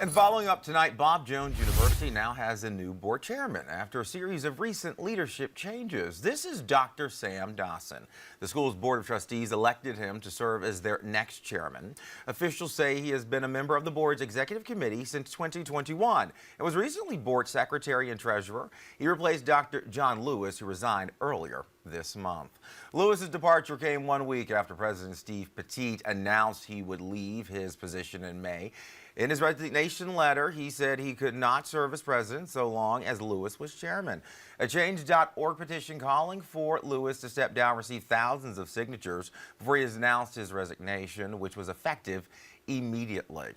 And following up tonight, Bob Jones University now has a new board chairman after a series of recent leadership changes. This is Dr. Sam Dawson. The school's board of trustees elected him to serve as their next chairman. Officials say he has been a member of the board's executive committee since 2021 and was recently board secretary and treasurer. He replaced Dr. John Lewis, who resigned earlier this month. Lewis's departure came 1 week after President Steve Petit announced he would leave his position in May. In his resignation letter, he said he could not serve as president so long as Lewis was chairman. A Change.org petition calling for Lewis to step down received thousands of signatures before he announced his resignation, which was effective immediately.